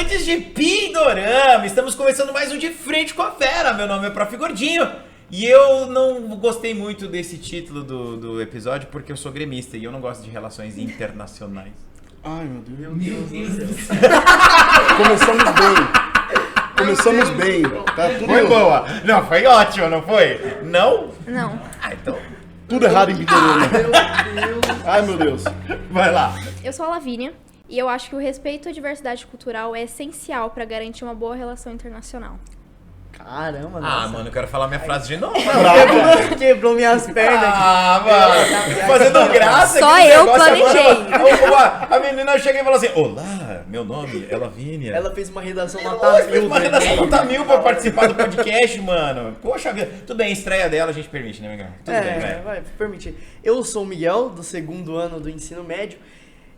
amantes de Pindorama, estamos começando mais um De Frente com a Fera. Meu nome é Prof. Gordinho e eu não gostei muito desse título do episódio porque eu sou gremista e eu não gosto de relações internacionais. Ai, meu Deus. Começamos bem. Tá tudo Foi boa. Não, foi ótimo, não foi? Não? Não. Ah, então tudo errado em Pindorama. Ai, meu Deus. vai lá. Eu sou a Lavínia e eu acho que o respeito à diversidade cultural é essencial para garantir uma boa relação internacional. Caramba, Ah, mano, eu quero falar minha frase de novo. Quebrou minhas pernas. Ah, mano, fazendo graça. Só aquele eu negócio planejei. Agora, a menina chega e fala assim, olá, meu nome é Lavínia. Ela fez uma redação Ela nota fez mil. uma redação nota 1000 pra participar do podcast, mano. Poxa vida. Tudo bem, estreia dela a gente permite, né, Miguel? Tudo bem, velho. Vai, permitir. Eu sou o Miguel, do 2º ano do ensino médio,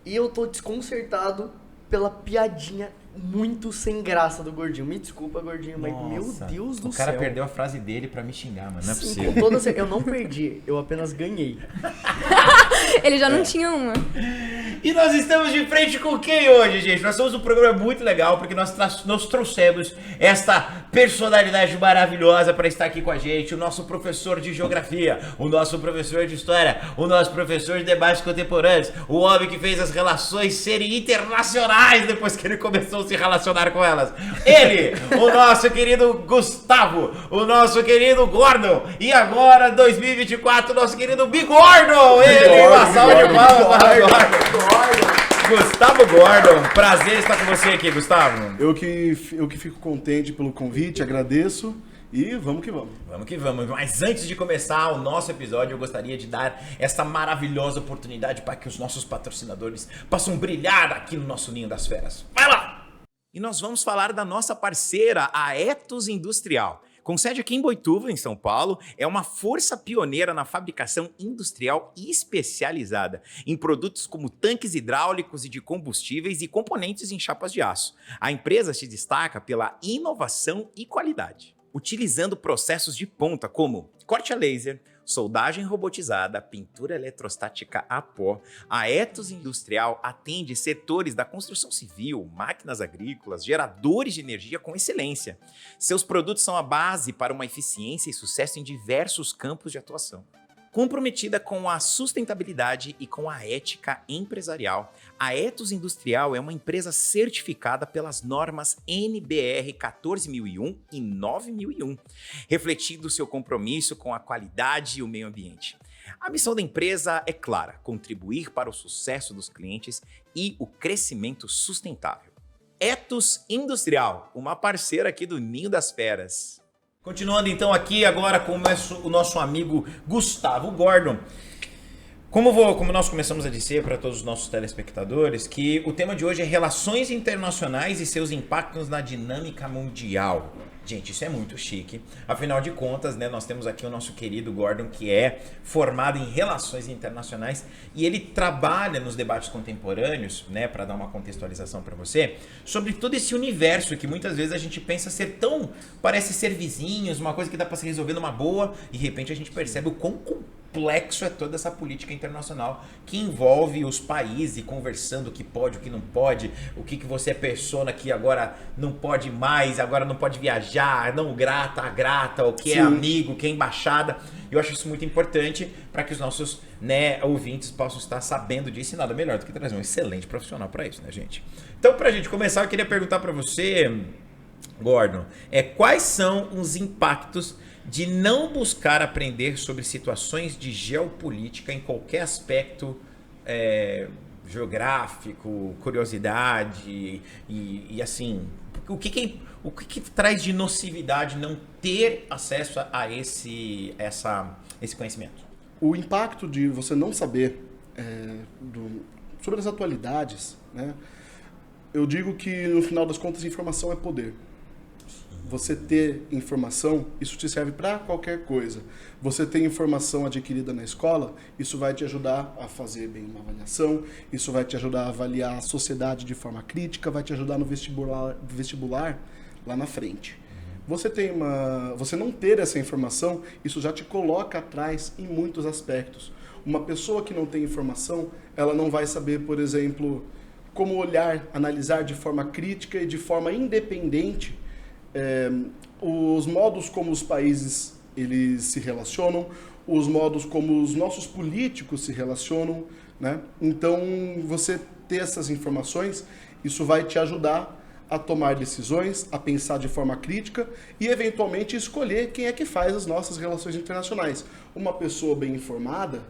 e eu tô desconcertado pela piadinha muito sem graça do Gordinho. Me desculpa, Gordinho, mas meu Deus do céu. O cara perdeu a frase dele pra me xingar, mano. Não é Sim, possível. com toda certeza. Eu não perdi, eu apenas ganhei. Ele já não tinha uma. E nós estamos de frente com quem hoje, gente? Nós somos um programa muito legal porque nós trouxemos esta personalidade maravilhosa para estar aqui com a gente, o nosso professor de geografia, o nosso professor de história, o nosso professor de debates contemporâneos, o homem que fez as relações serem internacionais depois que ele começou a se relacionar com elas. Ele, o nosso querido Gustavo, o nosso querido Gordon e agora, 2024, o nosso querido Bigordon. Ele, uma salva de palmas para o Gordon. Gustavo Gordon, prazer estar com você aqui, Gustavo. Eu que fico contente pelo convite, agradeço e vamos que vamos. Vamos que vamos. Mas antes de começar o nosso episódio, eu gostaria de dar essa maravilhosa oportunidade para que os nossos patrocinadores possam brilhar aqui no nosso Ninho das Feras. Vai lá! E nós vamos falar da nossa parceira, a Etos Industrial. Com sede aqui em Boituva, em São Paulo, é uma força pioneira na fabricação industrial especializada em produtos como tanques hidráulicos e de combustíveis e componentes em chapas de aço. A empresa se destaca pela inovação e qualidade, utilizando processos de ponta como corte a laser, soldagem robotizada, pintura eletrostática a pó. A Etos Industrial atende setores da construção civil, máquinas agrícolas, geradores de energia com excelência. Seus produtos são a base para uma eficiência e sucesso em diversos campos de atuação. Comprometida com a sustentabilidade e com a ética empresarial, a Etos Industrial é uma empresa certificada pelas normas NBR 14001 e 9001, refletindo seu compromisso com a qualidade e o meio ambiente. A missão da empresa é clara: contribuir para o sucesso dos clientes e o crescimento sustentável. Etos Industrial, uma parceira aqui do Ninho das Feras. Continuando então aqui agora com o nosso amigo Gustavo Gordon. Como nós começamos a dizer para todos os nossos telespectadores, que o tema de hoje é relações internacionais e seus impactos na dinâmica mundial. Gente, isso é muito chique. Afinal de contas, né, nós temos aqui o nosso querido Gordon, que é formado em relações internacionais e ele trabalha nos debates contemporâneos, né, para dar uma contextualização para você, sobre todo esse universo que muitas vezes a gente pensa ser parece ser vizinhos, uma coisa que dá para se resolver numa boa, e de repente a gente percebe o quão complexo é toda essa política internacional que envolve os países e conversando o que pode, o que não pode, o que você é persona que agora não pode mais, agora não pode viajar, não grata, o que Sim. é amigo, o que é embaixada. Eu acho isso muito importante para que os nossos, né, ouvintes possam estar sabendo disso, e nada melhor do que trazer um excelente profissional para isso, né, gente? Então, pra gente começar, eu queria perguntar para você, Gordon, quais são os impactos de não buscar aprender sobre situações de geopolítica em qualquer aspecto geográfico, curiosidade e assim, o que traz de nocividade não ter acesso a esse conhecimento? O impacto de você não saber sobre as atualidades, né? Eu digo que no final das contas informação é poder. Você ter informação, isso te serve para qualquer coisa. Você ter informação adquirida na escola, isso vai te ajudar a fazer bem uma avaliação, isso vai te ajudar a avaliar a sociedade de forma crítica, vai te ajudar no vestibular lá na frente. Você não ter essa informação, isso já te coloca atrás em muitos aspectos. Uma pessoa que não tem informação, ela não vai saber, por exemplo, como olhar, analisar de forma crítica e de forma independente os modos como os países eles se relacionam, os modos como os nossos políticos se relacionam, né? Então, você ter essas informações, isso vai te ajudar a tomar decisões, a pensar de forma crítica e, eventualmente, escolher quem é que faz as nossas relações internacionais. Uma pessoa bem informada,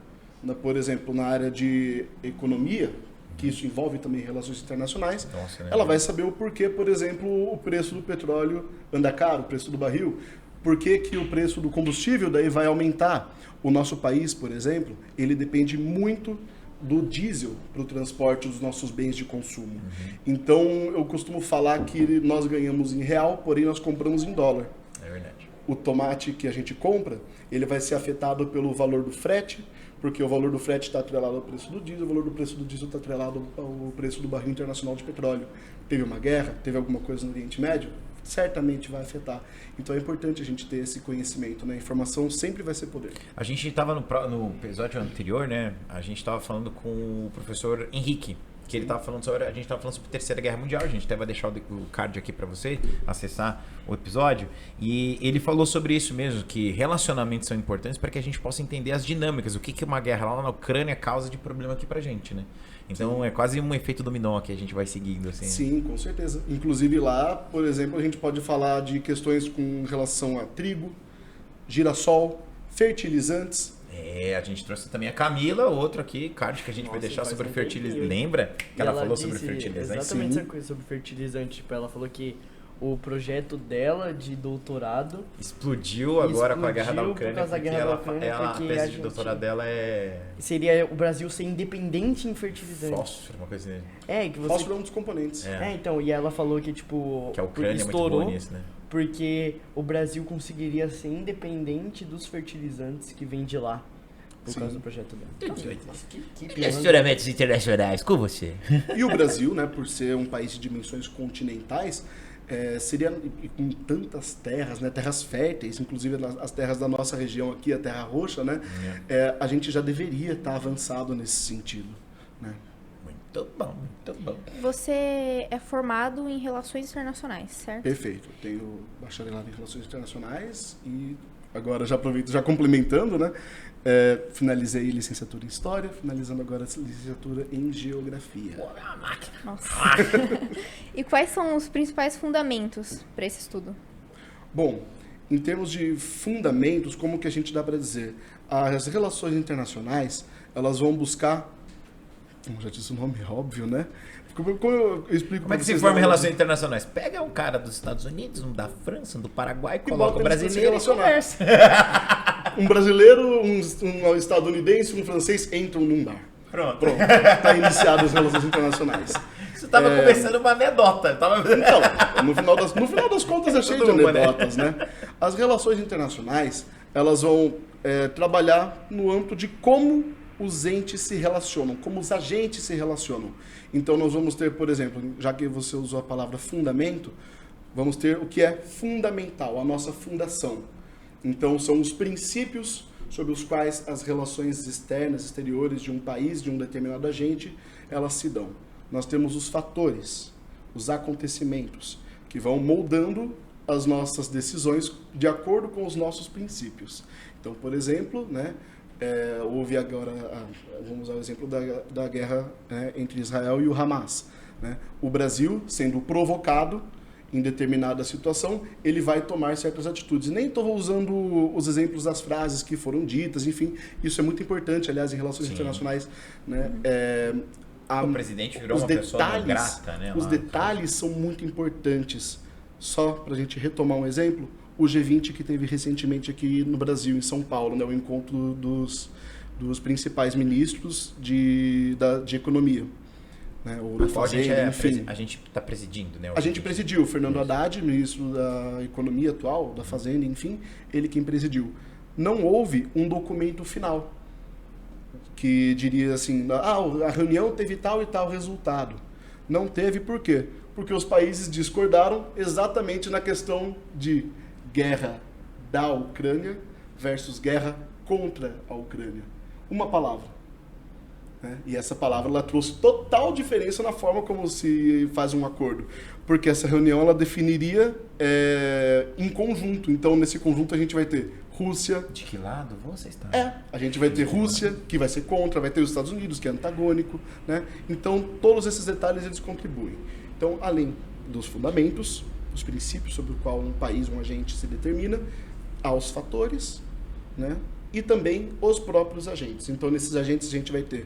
né, por exemplo, na área de economia, que isso envolve também relações internacionais, ela vai saber o porquê, por exemplo, o preço do petróleo anda caro, o preço do barril, por que que o preço do combustível daí vai aumentar. O nosso país, por exemplo, ele depende muito do diesel para o transporte dos nossos bens de consumo. Então, eu costumo falar que nós ganhamos em real, porém nós compramos em dólar. É verdade. O tomate que a gente compra, ele vai ser afetado pelo valor do frete, porque o valor do frete está atrelado ao preço do diesel, o valor do preço do diesel está atrelado ao preço do barril internacional de petróleo. Teve uma guerra, teve alguma coisa no Oriente Médio, certamente vai afetar. Então é importante a gente ter esse conhecimento, né? A informação sempre vai ser poder. A gente estava no episódio anterior, né? A gente estava falando com o professor Henrique, que ele estava falando sobre, a gente estava falando sobre a Terceira Guerra Mundial. A gente até vai deixar o card aqui para você acessar o episódio. E ele falou sobre isso mesmo, que relacionamentos são importantes para que a gente possa entender as dinâmicas, o que uma guerra lá na Ucrânia causa de problema aqui pra gente, né? Então Sim. É quase um efeito dominó que a gente vai seguindo, assim. Sim, com certeza. Inclusive lá, por exemplo, a gente pode falar de questões com relação a trigo, girassol, fertilizantes. A gente trouxe também a Camila, outro aqui, card que a gente vai deixar sobre fertilizante. Lembra que ela falou sobre fertilizante? Exatamente essa coisa sobre fertilizante. Tipo, ela falou que o projeto dela de doutorado explodiu agora com a guerra da Ucrânia, a tese de doutorado dela seria o Brasil ser independente em fertilizante. Fósforo, uma coisa que você... Fósforo é um dos componentes. Então, e ela falou que, tipo, que a Ucrânia estourou, é muito boa nisso, né? Porque o Brasil conseguiria ser independente dos fertilizantes que vêm de lá. Por causa do projeto dela. Relacionamentos internacionais, com você. E o Brasil, né, por ser um país de dimensões continentais, seria com tantas terras, né, terras férteis, inclusive as terras da nossa região aqui, a Terra Roxa, né, a gente já deveria estar avançado nesse sentido, né? Muito bom, muito bom. Você é formado em Relações Internacionais, certo? Perfeito. Eu tenho bacharelado em Relações Internacionais e agora já aproveito, já complementando, né, finalizei licenciatura em História, finalizando agora a licenciatura em Geografia. Pô, é uma máquina. Nossa. E quais são os principais fundamentos para esse estudo? Bom, em termos de fundamentos, como que a gente dá para dizer? As relações internacionais, elas vão buscar, como já disse o nome, óbvio, né? Como eu explico Como é que se forma em relações internacionais? Pega um cara dos Estados Unidos, um da França, um do Paraguai, coloca o brasileiro e conversa. Um brasileiro, um estadunidense, um francês entram num bar. Pronto. Tá iniciado as relações internacionais. Você tava começando uma anedota. Então, no final das contas é cheio de anedotas, né? As relações internacionais, elas vão trabalhar no âmbito de como os entes se relacionam, como os agentes se relacionam. Então nós vamos ter, por exemplo, já que você usou a palavra fundamento, vamos ter o que é fundamental, a nossa fundação. Então são os princípios sobre os quais as relações externas, exteriores de um país, de um determinado agente, elas se dão. Nós temos os fatores, os acontecimentos, que vão moldando as nossas decisões de acordo com os nossos princípios. Então, por exemplo, né, houve agora, vamos usar o exemplo da guerra, né, entre Israel e o Hamas. Né? O Brasil, sendo provocado em determinada situação, ele vai tomar certas atitudes. Nem estou usando os exemplos das frases que foram ditas, enfim, isso é muito importante, aliás, em relações internacionais. Né? O presidente virou uma pessoa grata, né? Os detalhes são muito importantes. Só para a gente retomar um exemplo, o G20 que teve recentemente aqui no Brasil, em São Paulo, né, o encontro dos principais ministros de economia. Né, ou da fazenda, enfim. A gente está presidindo, né? A gente presidiu. O Fernando Haddad, ministro da Economia atual, da Fazenda, enfim, ele quem presidiu. Não houve um documento final que diria assim, a reunião teve tal e tal resultado. Não teve por quê? Porque os países discordaram exatamente na questão de guerra da Ucrânia versus guerra contra a Ucrânia. Uma palavra. né? E essa palavra ela trouxe total diferença na forma como se faz um acordo. Porque essa reunião ela definiria em conjunto. Então, nesse conjunto, a gente vai ter Rússia. De que lado você está? A gente vai ter Rússia, que vai ser contra, vai ter os Estados Unidos, que é antagônico, né? Então, todos esses detalhes eles contribuem. Então, além dos fundamentos, os princípios sobre o qual um país, um agente se determina, há os fatores, né? E também os próprios agentes. Então, nesses agentes a gente vai ter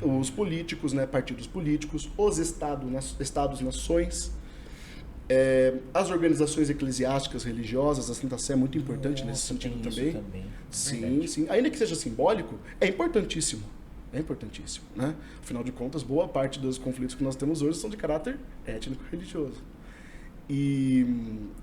os políticos, né? Partidos políticos, os estados-nações, as organizações eclesiásticas religiosas. A Santa Sé é muito importante nesse sentido também. Sim, sim. Ainda que seja simbólico, é importantíssimo. É importantíssimo, né? Afinal de contas, boa parte dos conflitos que nós temos hoje são de caráter étnico-religioso. E,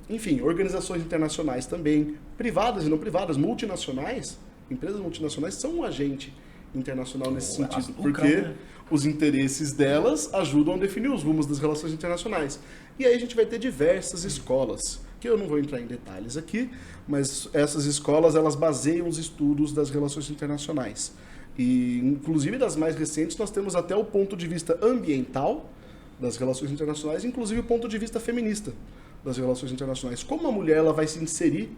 enfim, organizações internacionais também, privadas e não privadas, multinacionais, empresas multinacionais são um agente internacional nesse sentido, porque os interesses delas ajudam a definir os rumos das relações internacionais. E aí a gente vai ter diversas escolas, que eu não vou entrar em detalhes aqui, mas essas escolas elas baseiam os estudos das relações internacionais. E, inclusive, das mais recentes, nós temos até o ponto de vista ambiental das relações internacionais, inclusive o ponto de vista feminista das relações internacionais. Como a mulher ela vai se inserir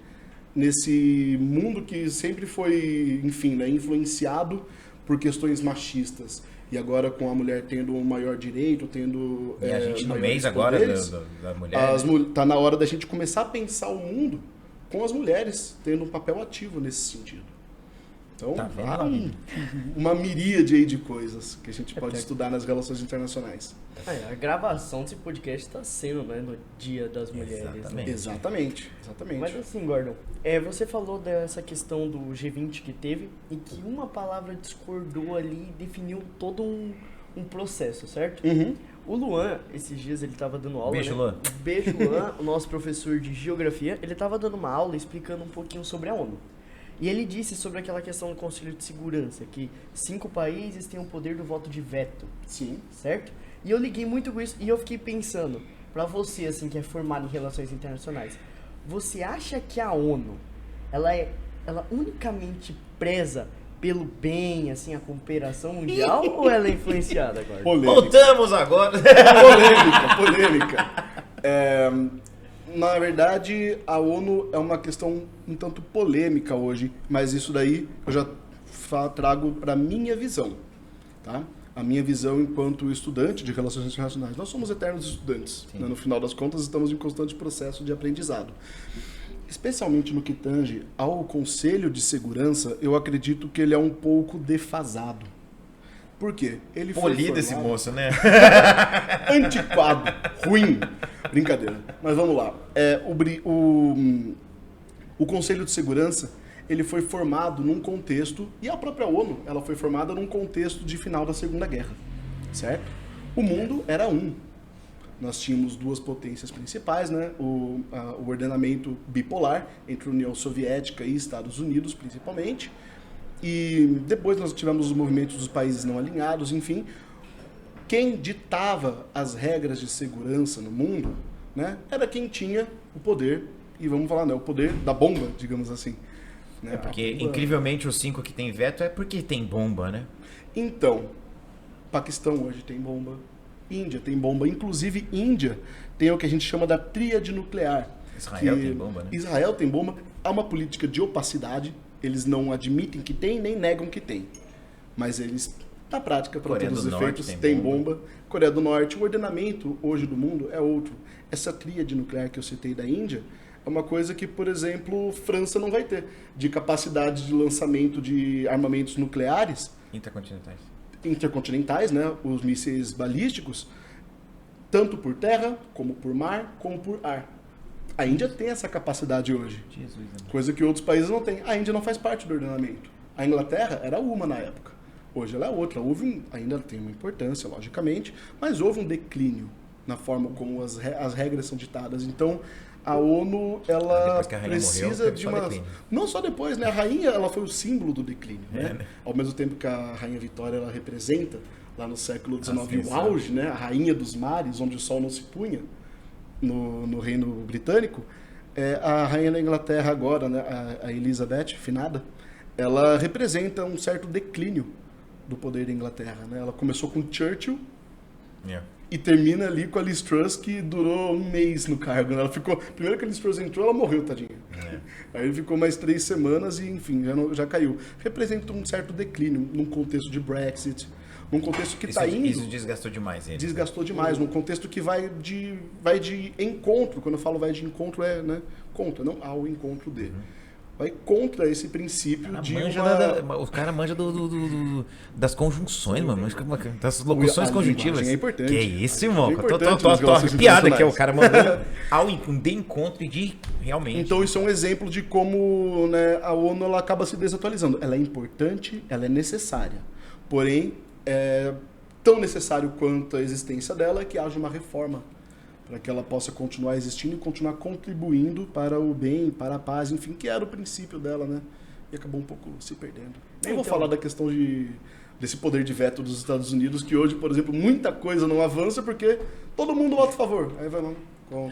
nesse mundo que sempre foi, enfim, né, influenciado por questões machistas. E agora com a mulher tendo um maior direito, tendo e a gente no mês poderes, agora da mulher. Tá na hora da gente começar a pensar o mundo com as mulheres tendo um papel ativo nesse sentido. Então, tá vendo, há uma miríade aí de coisas que a gente pode estudar nas relações internacionais. A gravação desse podcast está sendo, né, no Dia das Mulheres. Exatamente. Né? Exatamente. Mas assim, Gordon, você falou dessa questão do G20 que teve e que uma palavra discordou ali e definiu todo um processo, certo? Uhum. O Luan, esses dias ele estava dando aula, Beijo, né? Luan. Beijo, Luan, o nosso professor de geografia, ele estava dando uma aula explicando um pouquinho sobre a ONU. E ele disse sobre aquela questão do Conselho de Segurança, que 5 países têm o poder do voto de veto. Sim. Certo? E eu liguei muito com isso e eu fiquei pensando, pra você, assim, que é formado em relações internacionais, você acha que a ONU, ela unicamente preza pelo bem, assim, a cooperação mundial, ou ela é influenciada agora? Polêmica. Voltamos agora. Polêmica. Na verdade, a ONU é uma questão um tanto polêmica hoje, mas isso daí eu já trago para minha visão, tá? A minha visão enquanto estudante de relações internacionais. Nós somos eternos estudantes, né? No final das contas estamos em constante processo de aprendizado. Especialmente no que tange ao Conselho de Segurança, eu acredito que ele é um pouco defasado. Por quê? Ele foi Polido esse moço, né? Antiquado, ruim. Brincadeira. Mas vamos lá. O Conselho de Segurança, ele foi formado num contexto, e a própria ONU, ela foi formada num contexto de final da Segunda Guerra, certo? O mundo era um. Nós tínhamos 2 potências principais, né? O ordenamento bipolar entre União Soviética e Estados Unidos, principalmente. E depois nós tivemos os movimentos dos países não alinhados, enfim. Quem ditava as regras de segurança no mundo, né, era quem tinha o poder, e vamos falar, né, o poder da bomba, digamos assim. Né? Porque, incrivelmente, os 5 que tem veto é porque tem bomba, né? Então, Paquistão hoje tem bomba, Índia tem bomba, inclusive Índia tem o que a gente chama da tríade nuclear. Israel tem bomba, né? Israel tem bomba, há uma política de opacidade. Eles não admitem que tem, nem negam que tem. Mas eles, na prática, para todos os efeitos, têm bomba. Coreia do Norte, o ordenamento hoje do mundo é outro. Essa tríade nuclear que eu citei da Índia é uma coisa que, por exemplo, França não vai ter. De capacidade de lançamento de armamentos nucleares. Intercontinentais, né? Os mísseis balísticos, tanto por terra, como por mar, como por ar. A Índia tem essa capacidade hoje, coisa que outros países não têm. A Índia não faz parte do ordenamento. A Inglaterra era uma na época, hoje ela é outra. Ainda tem uma importância, logicamente, mas houve um declínio na forma como as regras são ditadas. Então, a ONU, ela precisa de uma... Não só depois, né? A rainha, ela foi o símbolo do declínio, né? Ao mesmo tempo que a Rainha Vitória, ela representa, lá no século XIX, o auge, né? A rainha dos mares, onde o sol não se punha, no Reino Britânico, a rainha da Inglaterra agora, né, a Elizabeth, finada, ela representa um certo declínio do poder da Inglaterra, né? Ela começou com Churchill Yeah. e termina ali com a Liz Truss, que durou um mês no cargo, né? Ela ficou... Primeiro que a Liz Truss entrou, ela morreu, tadinha. Aí ele ficou mais 3 semanas e, enfim, já caiu. Representa um certo declínio num contexto de Brexit, num contexto que está indo... Isso desgastou demais ele. Desgastou demais, num contexto que vai de encontro. Quando eu falo vai de encontro, é, né, contra, não ao encontro de. Vai contra esse princípio de O cara manja das conjunções, mano. Das locuções A conjuntivas. linguagem é importante. Que isso, irmão? É Tô importante nas relações arrepiado aqui. O internacionais. cara mandou de encontro e de realmente. Então isso é um exemplo de como, né, a ONU ela acaba se desatualizando. Ela é importante, ela é necessária. Porém, é tão necessário quanto a existência dela que haja uma reforma para que ela possa continuar existindo e continuar contribuindo para o bem, para a paz, enfim, que era o princípio dela, né? E acabou um pouco se perdendo. Nem vou falar da questão desse poder de veto dos Estados Unidos, que hoje, por exemplo, muita coisa não avança porque todo mundo vota a favor. Aí vai lá.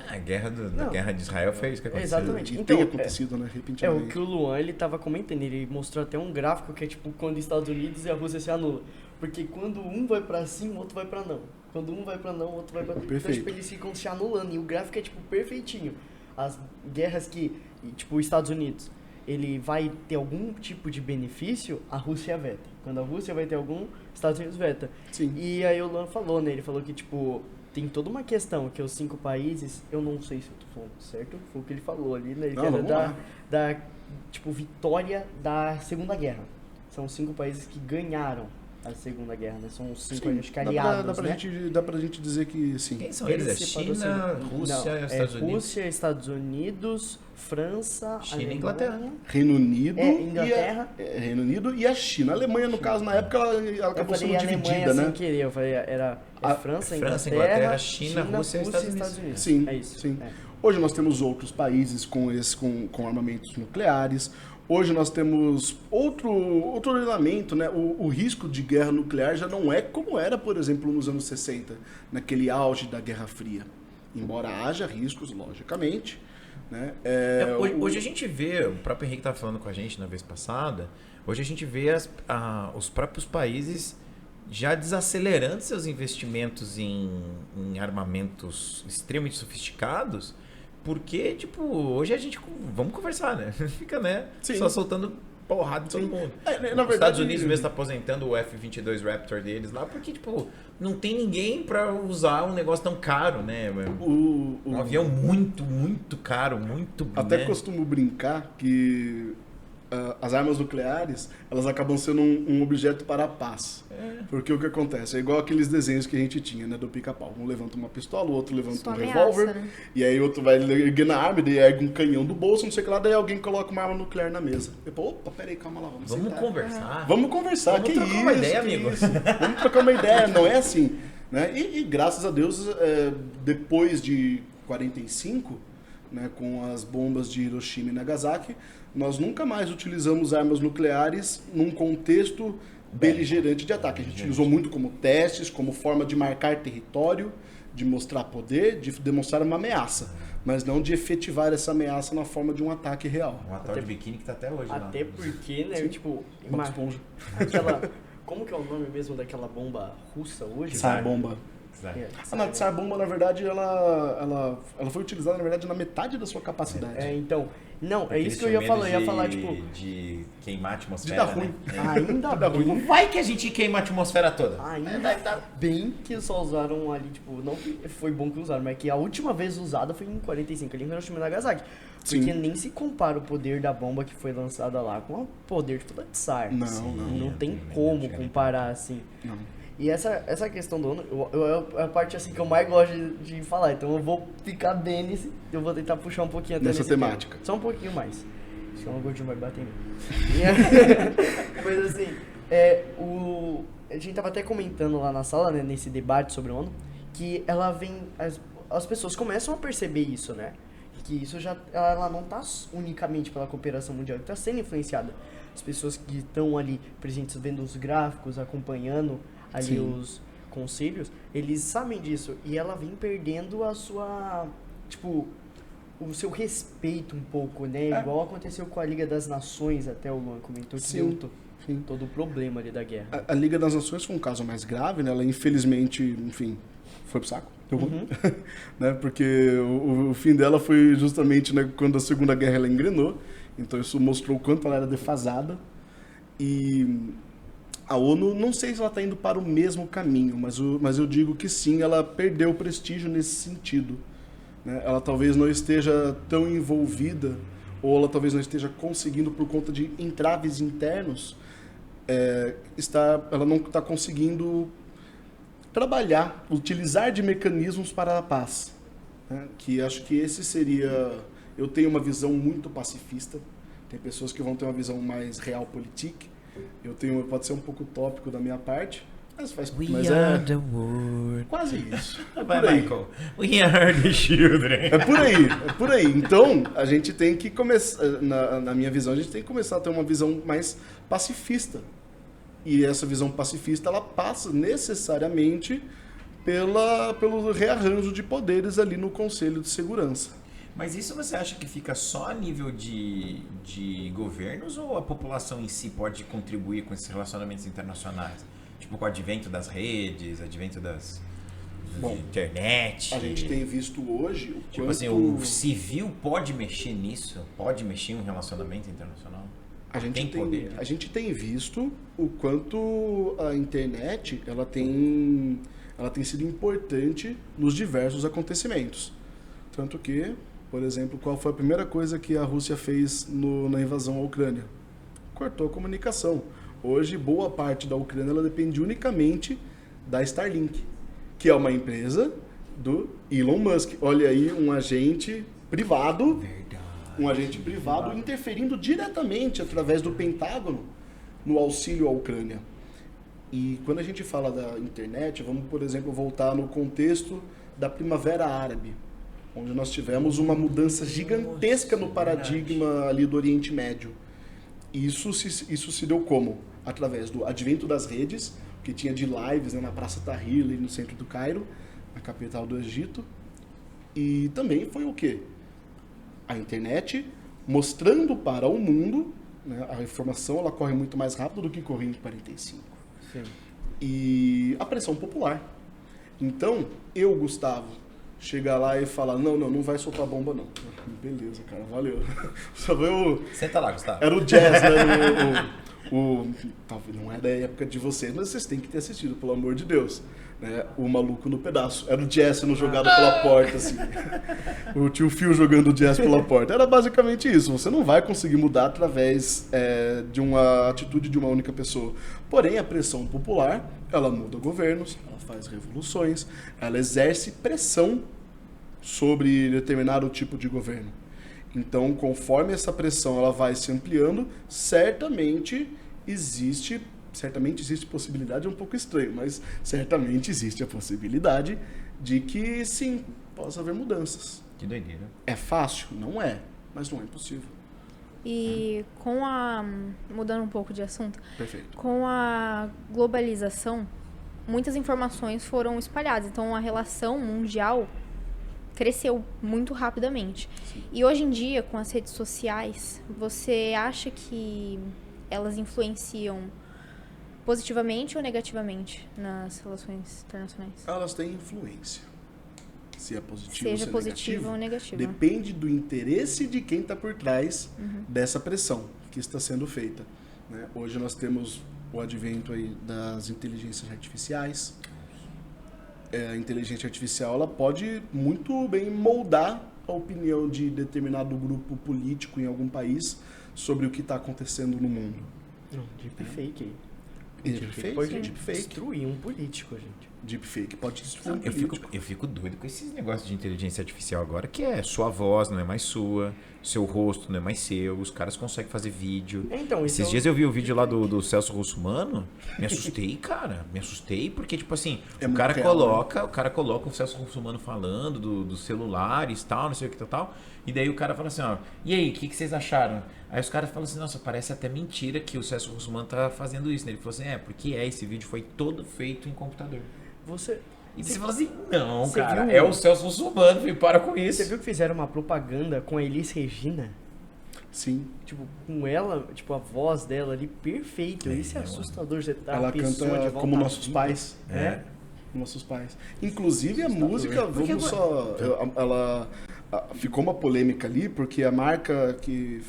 A guerra de Israel foi isso que aconteceu. Exatamente. E Então, tem acontecido, né? É Repentinamente. o que o Luan, ele tava comentando, ele mostrou até um gráfico que é tipo quando os Estados Unidos e a Rússia se anulam. Porque quando um vai pra sim, o outro vai pra não. Quando um vai pra não, o outro vai pra... Então, Perfeito. tipo, eles ficam se anulando. E o gráfico é, tipo, perfeitinho. As guerras que, tipo, os Estados Unidos, ele vai ter algum tipo de benefício, a Rússia veta. Quando a Rússia vai ter algum, os Estados Unidos veta. Sim. E aí o Luan falou, né? Ele falou que, tipo, tem toda uma questão que os 5 países... Eu não sei se eu tô falando certo. Foi o que ele falou ali, né? Não, Que era vamos lá. da, tipo, vitória da Segunda Guerra. São 5 países que ganharam a Segunda Guerra, né? São os 5 acho que aliados, dá pra gente dizer que sim. Quem são eles? É separou China, assim. Rússia Não, e Estados Unidos? Rússia, Estados Unidos, França, China e Alemanha, Inglaterra. Reino Unido, Inglaterra. Reino Unido e a China. A Alemanha, no caso, na época, ela Eu acabou falei sendo Alemanha dividida, sem né? querer, eu falei, França, Inglaterra, China, Rússia e Estados Unidos. Sim, É isso. sim. É. Hoje nós temos outros países com armamentos nucleares. Hoje nós temos outro ordenamento, né? O risco de guerra nuclear já não é como era, por exemplo, nos anos 60, naquele auge da Guerra Fria. Embora haja riscos, logicamente, né? Hoje a gente vê, o próprio Henrique estava falando com a gente na vez passada, hoje a gente vê os próprios países já desacelerando seus investimentos em armamentos extremamente sofisticados, porque, tipo, hoje a gente... Vamos conversar, né? Fica, né? Sim. Só soltando porrada de todo mundo. Na Os verdade, Estados Unidos mesmo está aposentando o F-22 Raptor deles lá, porque, tipo, não tem ninguém para usar um negócio tão caro, né? Um avião muito, muito caro, muito... Até né? costumo brincar que as armas nucleares, elas acabam sendo um objeto para a paz. Porque o que acontece? É igual aqueles desenhos que a gente tinha, né, do pica-pau. Um levanta uma pistola, o outro levanta Só um ameaça, revólver, né? e aí o outro vai erguendo a arma, daí ergue um canhão do bolso, não sei o que lá, daí alguém coloca uma arma nuclear na mesa. Eu, opa, peraí, calma lá, vamos Vamos sentar. conversar. Vamos conversar, Vamos que trocar isso, uma ideia, que amigo. isso. Vamos trocar uma ideia, não é assim. Né? E graças a Deus, depois de 45, né, com as bombas de Hiroshima e Nagasaki, nós nunca mais utilizamos armas nucleares num contexto beligerante de ataque. A gente usou muito como testes, como forma de marcar território, de mostrar poder, de demonstrar uma ameaça, mas não de efetivar essa ameaça na forma de um ataque real. Um ator de biquíni que tá até hoje lá. Até porque, né, Sim. tipo... Bob Esponja. Aquela... Como que é o nome mesmo daquela bomba russa hoje? Tsar bomba. É, A Tsar bomba, na verdade, ela foi utilizada, na verdade, na metade da sua capacidade. então... Não, é Porque isso que eles eu ia tinham falar. Eu ia medo falar, de- tipo... de queimar a De atmosfera. dar ruim. Né? Ainda Dá ruim. bem... Vai que a gente queima a atmosfera toda. Ainda bem que só usaram ali, tipo, não que foi bom que usaram, mas que a última vez usada foi em 45, ali em Hiroshima e Nagasaki. Porque Sim. nem se compara o poder da bomba que foi lançada lá com o poder de toda Tsar. Não, Não tem bem como menos, comparar, assim. Não. E essa questão do ONU, é a parte assim que eu mais gosto de falar, então eu vou ficar bem nesse, eu vou tentar puxar um pouquinho até Nessa nesse temática. tema. Só um pouquinho mais. Senão o gordinho vai bater em mim. E mas assim, a gente tava até comentando lá na sala, né, nesse debate sobre a ONU, que ela vem, as pessoas começam a perceber isso, né? Que isso já, ela não tá unicamente pela cooperação mundial, ela tá sendo influenciada. As pessoas que estão ali presentes vendo os gráficos, acompanhando ali Sim. os conselhos, eles sabem disso. E ela vem perdendo a sua, tipo, o seu respeito um pouco, né? Igual aconteceu com a Liga das Nações, até o Luan comentou, que Sim. deu Sim. todo o problema ali da guerra. A Liga das Nações foi um caso mais grave, né? Ela infelizmente, enfim, foi pro saco. Deu ruim. Né? Porque o fim dela foi justamente, né, quando a Segunda Guerra ela engrenou. Então isso mostrou o quanto ela era defasada. E a ONU, não sei se ela está indo para o mesmo caminho, mas eu digo que sim, ela perdeu prestígio nesse sentido. Né? Ela talvez não esteja tão envolvida, ou ela talvez não esteja conseguindo, por conta de entraves internos, ela não está conseguindo trabalhar, utilizar de mecanismos para a paz. Né? Que acho que esse seria... Eu tenho uma visão muito pacifista, tem pessoas que vão ter uma visão mais realpolitik. Pode ser um pouco utópico da minha parte, mas the world. Quase isso. É Vai, por aí. Michael. We are the children. É por aí. Então, a gente tem que começar, na minha visão, a gente tem que começar a ter uma visão mais pacifista. E essa visão pacifista, ela passa necessariamente pelo rearranjo de poderes ali no Conselho de Segurança. Mas isso você acha que fica só a nível de governos ou a população em si pode contribuir com esses relacionamentos internacionais? Tipo, com o advento das redes, advento Bom, internet. A gente tem visto hoje o tipo assim, o civil pode mexer nisso? Pode mexer em um relacionamento internacional? A gente poder? A gente tem visto o quanto a internet ela tem sido importante nos diversos acontecimentos. Tanto que, por exemplo, qual foi a primeira coisa que a Rússia fez na invasão à Ucrânia? Cortou a comunicação. Hoje, boa parte da Ucrânia ela depende unicamente da Starlink, que é uma empresa do Elon Musk. Olha aí, um agente privado interferindo diretamente através do Pentágono no auxílio à Ucrânia. E quando a gente fala da internet, vamos, por exemplo, voltar no contexto da Primavera Árabe, onde nós tivemos uma mudança gigantesca no paradigma ali do Oriente Médio. Isso se deu como? Através do advento das redes, que tinha de lives, né, na Praça Tahrir, ali no centro do Cairo, na capital do Egito. E também foi o quê? A internet mostrando para o mundo, né, a informação ela corre muito mais rápido do que corria em 45. Sim. E a pressão popular. Então, eu, Gustavo, chegar lá e falar, não vai soltar bomba não. Beleza, cara, valeu. Só eu... Senta lá, Gustavo. Era o jazz, né? Talvez não é da época de vocês, mas vocês têm que ter assistido, pelo amor de Deus. Né? O Maluco no Pedaço. Era o jazz sendo jogado pela porta, assim. O tio Phil jogando o jazz pela porta. Era basicamente isso. Você não vai conseguir mudar através de uma atitude de uma única pessoa. Porém, a pressão popular, ela muda governos, ela faz revoluções, ela exerce pressão sobre determinado tipo de governo. Então, conforme essa pressão ela vai se ampliando, certamente existe possibilidade, é um pouco estranho, mas certamente existe a possibilidade de que, sim, possa haver mudanças. Que doideira. É fácil? Não é, mas não é impossível. E mudando um pouco de assunto, Perfeito. com a globalização, muitas informações foram espalhadas. Então, a relação mundial cresceu muito rapidamente. Sim. E hoje em dia, com as redes sociais, você acha que elas influenciam positivamente ou negativamente nas relações internacionais? Elas têm influência. Se é positivo Seja ou se é positivo ou negativo. depende do interesse de quem está por trás dessa pressão que está sendo feita. Né? Hoje nós temos o advento aí das inteligências artificiais. A inteligência artificial ela pode muito bem moldar a opinião de determinado grupo político em algum país sobre o que está acontecendo no mundo. Não, deepfake aí. Deepfake Pode deepfake. destruir um político, gente. Deepfake pode destruir um Eu político. fico doido com esses negócios de inteligência artificial agora, que é sua voz não é mais sua, seu rosto não é mais seu, os caras conseguem fazer vídeo. Então, Esses dias eu vi o vídeo lá do Celso Russomano, me assustei, cara. Me assustei porque, tipo assim, É o muito cara real, coloca o Celso Russomano falando dos celulares e tal, não sei o que tal. E daí o cara fala assim, ó, e aí, o que vocês acharam? Aí os caras falam assim, nossa, parece até mentira que o Celso Russomano tá fazendo isso. Ele falou assim, porque esse vídeo foi todo feito em computador. E você fala assim, não, Você cara, viu? é o Celso Russomano, filho, para com isso. Você viu que fizeram uma propaganda com a Elis Regina? Sim. Tipo, com ela, tipo, a voz dela ali, perfeito. Isso é assustador. Você tá Ela a pessoa de canta volta como à nossos vida. pais. É. Nossos pais. Inclusive a Assustador. música, Porque vamos só... Ficou uma polêmica ali, porque a marca que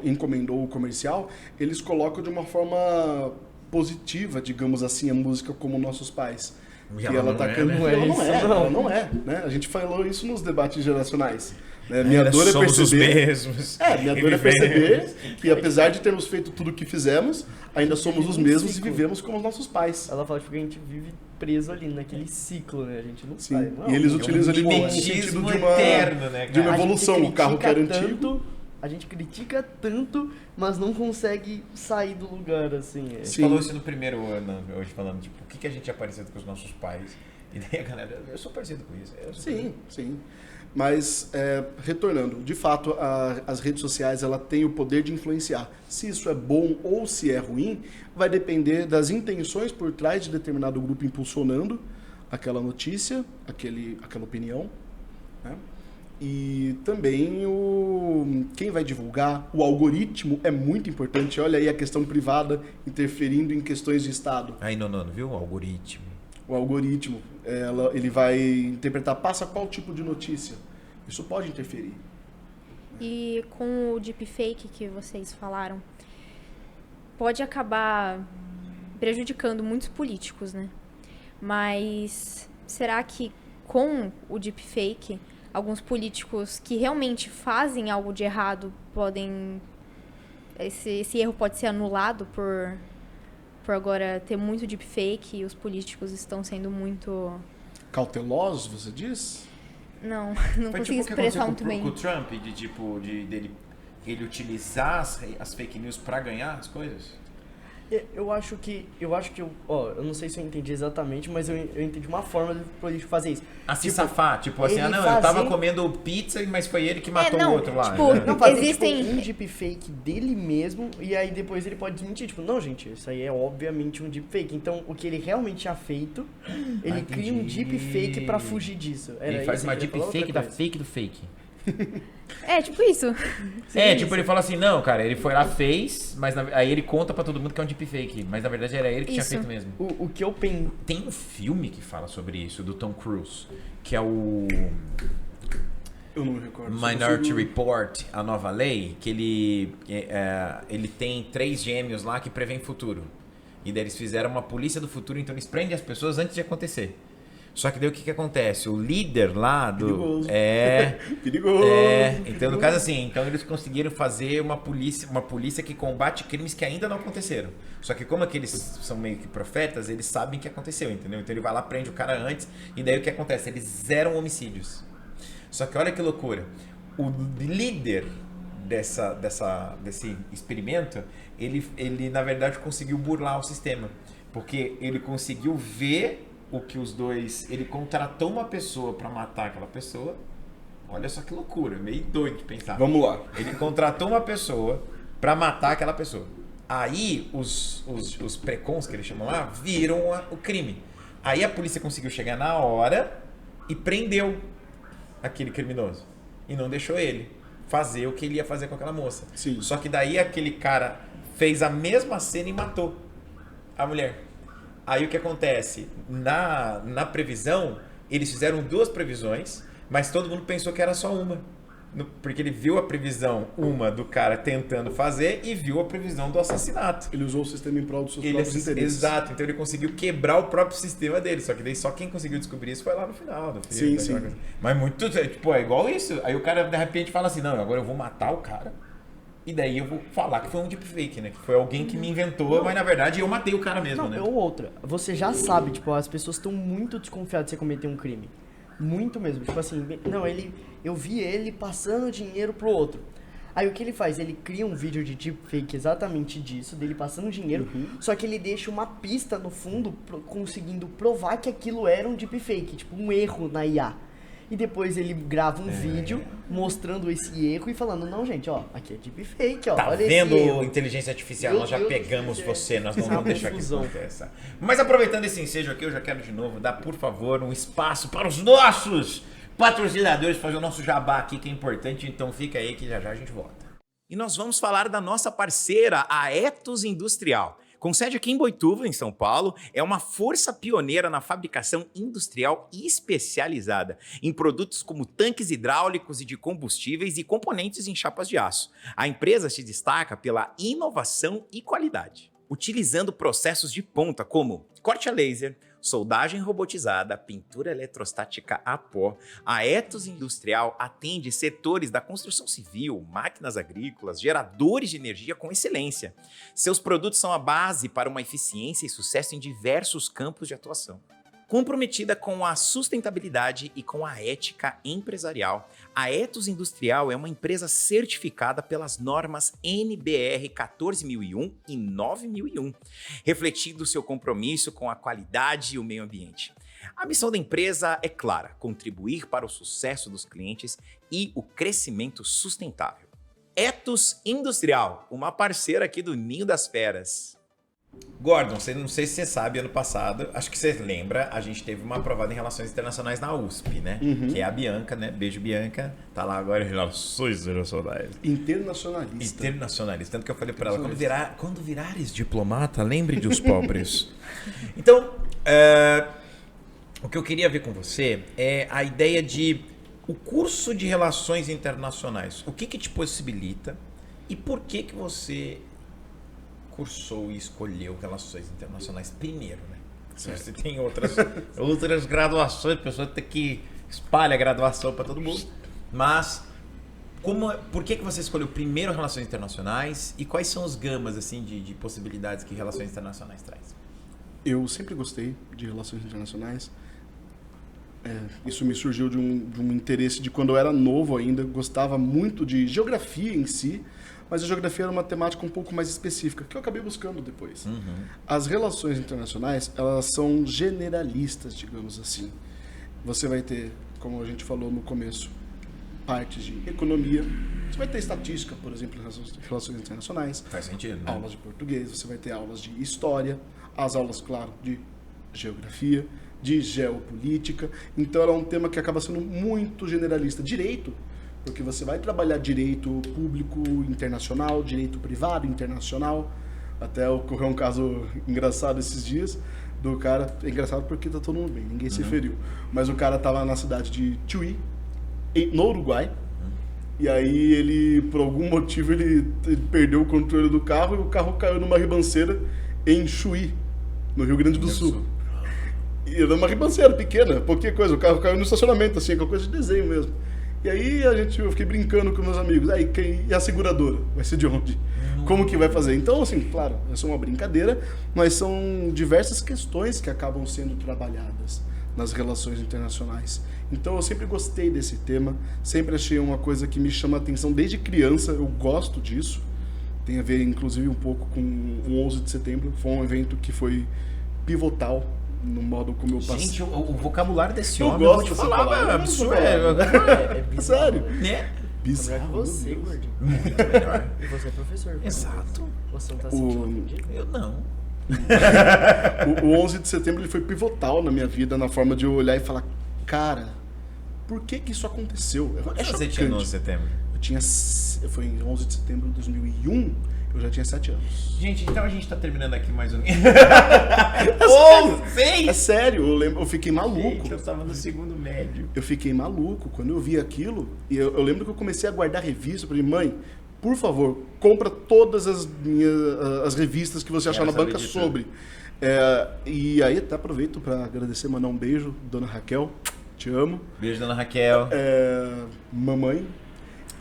encomendou o comercial, eles colocam de uma forma positiva, digamos assim, a música como nossos pais. E Que ela ela não tá é, cantando. né? Ela não Isso, é, não. ela não é, né? A gente falou isso nos debates geracionais. Né? Minha Ainda dor é somos os perceber. mesmos. Minha E dor é vivemos. perceber que apesar de termos feito tudo o que fizemos, ainda somos os mesmos e vivemos como os nossos pais. Ela fala tipo, que a gente vive preso ali naquele ciclo, né? A gente não Sim. sai. Não, E eles é um utilizam ali no mimetismo sentido de uma, eterno, né, de uma cara? evolução. O carro que era antigo. A gente critica tanto, mas não consegue sair do lugar, assim. A gente Sim. falou isso no primeiro ano, hoje falando, tipo, o que a gente é parecido com os nossos pais. E daí a galera, eu sou parecido com isso. Sim. Mas, retornando, de fato, as redes sociais ela tem o poder de influenciar. Se isso é bom ou se é ruim, vai depender das intenções por trás de determinado grupo impulsionando aquela notícia, aquela opinião, né? E também quem vai divulgar, o algoritmo é muito importante. Olha aí a questão privada interferindo em questões de Estado. Aí, não, viu? O algoritmo. O algoritmo, ele vai interpretar, passa qual tipo de notícia. Isso pode interferir. E com o deepfake que vocês falaram, pode acabar prejudicando muitos políticos, né? Mas será que com o deepfake, alguns políticos que realmente fazem algo de errado podem... Esse erro pode ser anulado por agora ter muito deepfake e os políticos estão sendo muito... Cautelosos, você diz? Não Foi consigo tipo o que expressar aconteceu muito bem. com o Trump, dele utilizar as fake news pra ganhar as coisas? Eu acho que eu não sei se eu entendi exatamente, mas eu entendi uma forma do político fazer isso. Se safar, tipo assim, ele eu tava comendo pizza, mas foi ele que matou o outro lá. tipo, né? Não, fazer existem- tipo, um deepfake dele mesmo, e aí depois ele pode desmentir, tipo, não, gente, isso aí é obviamente um deepfake. Então, o que ele realmente tinha feito, ele cria um entendi. deepfake pra fugir disso. Era Ele faz isso, uma ele ia falar deepfake outra da coisa. fake do fake. É, tipo isso. Tipo, ele fala assim, não, cara, ele foi lá, fez, mas aí ele conta pra todo mundo que é um deepfake. Mas na verdade era ele que tinha Isso. feito mesmo. O que eu penso... Tem um filme que fala sobre isso, do Tom Cruise, que é o Eu não me recordo. Minority Report, a nova lei, que ele tem 3 gêmeos lá que prevêem futuro. E daí eles fizeram uma polícia do futuro, então eles prendem as pessoas antes de acontecer. Só que daí o que acontece? O líder lá do... Perigoso. Perigoso. Então, no caso assim, então eles conseguiram fazer uma polícia que combate crimes que ainda não aconteceram. Só que como aqueles são meio que profetas, eles sabem que aconteceu, entendeu? Então ele vai lá, prende o cara antes, e daí o que acontece? Eles zeram homicídios. Só que olha que loucura. O líder desse experimento, ele na verdade conseguiu burlar o sistema. Porque ele conseguiu ver o que os dois... Ele contratou uma pessoa para matar aquela pessoa. Olha só que loucura, meio doido de pensar. Vamos lá. Ele contratou uma pessoa para matar aquela pessoa. Aí os precons, que eles chamam lá, viram o crime. Aí a polícia conseguiu chegar na hora e prendeu aquele criminoso. E não deixou ele fazer o que ele ia fazer com aquela moça. Sim. Só que daí aquele cara fez a mesma cena e matou a mulher. Aí o que acontece? Na previsão, eles fizeram 2 previsões, mas todo mundo pensou que era só uma. Porque ele viu a previsão, uma do cara tentando fazer, e viu a previsão do assassinato. Ele usou o sistema em prol dos seus próprios interesses. Exato, então ele conseguiu quebrar o próprio sistema dele. Só que daí só quem conseguiu descobrir isso foi lá no final do filme. Sim. Mas muito, tipo, é igual isso. Aí o cara de repente fala assim, não, agora eu vou matar o cara. E daí eu vou falar que foi um deepfake, né? Que foi alguém que me inventou, mas na verdade eu matei o cara mesmo, Não, né? ou outra. Você já sabe, tipo, as pessoas estão muito desconfiadas de você cometer um crime. Muito mesmo. Tipo assim, não, eu vi ele passando dinheiro pro outro. Aí o que ele faz? Ele cria um vídeo de deepfake exatamente disso, dele passando dinheiro, só que ele deixa uma pista no fundo, conseguindo provar que aquilo era um deepfake, tipo um erro na IA. E depois ele grava um vídeo mostrando esse erro e falando, não, gente, ó, aqui é deepfake, ó, Tá olha vendo, esse erro. inteligência artificial? Meu Nós já Deus pegamos do céu. você, nós não Essa vamos deixar que confusão. aconteça. Mas aproveitando esse ensejo aqui, eu já quero de novo dar, por favor, um espaço para os nossos patrocinadores, fazer o nosso jabá aqui, que é importante, então fica aí que já já a gente volta. E nós vamos falar da nossa parceira, a Etos Industrial. Com sede aqui em Boituva, em São Paulo, é uma força pioneira na fabricação industrial especializada em produtos como tanques hidráulicos e de combustíveis e componentes em chapas de aço. A empresa se destaca pela inovação e qualidade, utilizando processos de ponta como corte a laser, soldagem robotizada, pintura eletrostática a pó. A Etos Industrial atende setores da construção civil, máquinas agrícolas, geradores de energia com excelência. Seus produtos são a base para uma eficiência e sucesso em diversos campos de atuação. Comprometida com a sustentabilidade e com a ética empresarial, a Etos Industrial é uma empresa certificada pelas normas NBR 14001 e 9001, refletindo seu compromisso com a qualidade e o meio ambiente. A missão da empresa é clara: contribuir para o sucesso dos clientes e o crescimento sustentável. Etos Industrial, uma parceira aqui do Ninho das Feras. Gordon, não sei se você sabe, ano passado, acho que você lembra, a gente teve uma aprovada em Relações Internacionais na USP, né? Que é a Bianca, né? Beijo, Bianca. Tá lá agora em Relações Internacionais. Internacionalista. Tanto que eu falei pra ela, quando virares diplomata, lembre dos pobres. Então, o que eu queria ver com você é a ideia de o curso de Relações Internacionais. O que te possibilita e por que você cursou e escolheu Relações Internacionais primeiro, né? Se você tem outras graduações, a pessoa tem que espalhar a graduação para todo mundo. Mas por que você escolheu primeiro Relações Internacionais e quais são os gamas assim de possibilidades que Relações Internacionais traz? Eu sempre gostei de Relações Internacionais. Isso me surgiu de um interesse de quando eu era novo ainda. Gostava muito de geografia em si, mas a geografia era uma temática um pouco mais específica, que eu acabei buscando depois. As relações internacionais, elas são generalistas, digamos assim. Você vai ter, como a gente falou no começo, partes de economia. Você vai ter estatística, por exemplo, em relações internacionais. Faz sentido, né? Aulas de português, você vai ter aulas de história, as aulas, claro, de geografia, de geopolítica. Então, era um tema que acaba sendo muito generalista. Direito, porque você vai trabalhar direito público internacional, direito privado internacional. Até ocorreu um caso engraçado esses dias do cara. É engraçado porque tá todo mundo bem, ninguém se feriu. Mas o cara tava na cidade de Chuí, no Uruguai. E aí ele, por algum motivo, ele perdeu o controle do carro e o carro caiu numa ribanceira em Chuí, no Rio Grande do Sul. E era uma ribanceira pequena, pouquinha coisa. O carro caiu no estacionamento, assim, aquela coisa de desenho mesmo. E aí eu fiquei brincando com meus amigos. Aí, e a seguradora? Vai ser de onde? Como que vai fazer? Então, assim, claro, essa é uma brincadeira, mas são diversas questões que acabam sendo trabalhadas nas relações internacionais. Então, eu sempre gostei desse tema, sempre achei uma coisa que me chama a atenção desde criança, eu gosto disso. Tem a ver, inclusive, um pouco com o 11 de setembro. Foi um evento que foi pivotal no modo como eu passei. Gente, o vocabulário desse eu homem, gosto eu vou te falar, é absurdo. É bizarro. Sério? Né? Bizarro. Você, gordinho. Muito melhor. E você é professor. Exato. Você não tá sentindo ofendido? Eu não. O 11 de setembro ele foi pivotal na minha vida, na forma de eu olhar e falar, cara, por que isso aconteceu? Quantos você tinha no 11 de setembro? Foi em 11 de setembro de 2001, eu já tinha 7 anos. Gente, então a gente tá terminando aqui mais um... É sério, eu fiquei maluco. Gente, eu tava no segundo médio. Eu fiquei maluco quando eu vi aquilo. E eu lembro que eu comecei a guardar revista. Eu falei, mãe, por favor, compra todas as revistas que você achar na banca sobre. E aí até aproveito para agradecer, mandar um beijo, dona Raquel, te amo. Beijo, dona Raquel. Mamãe.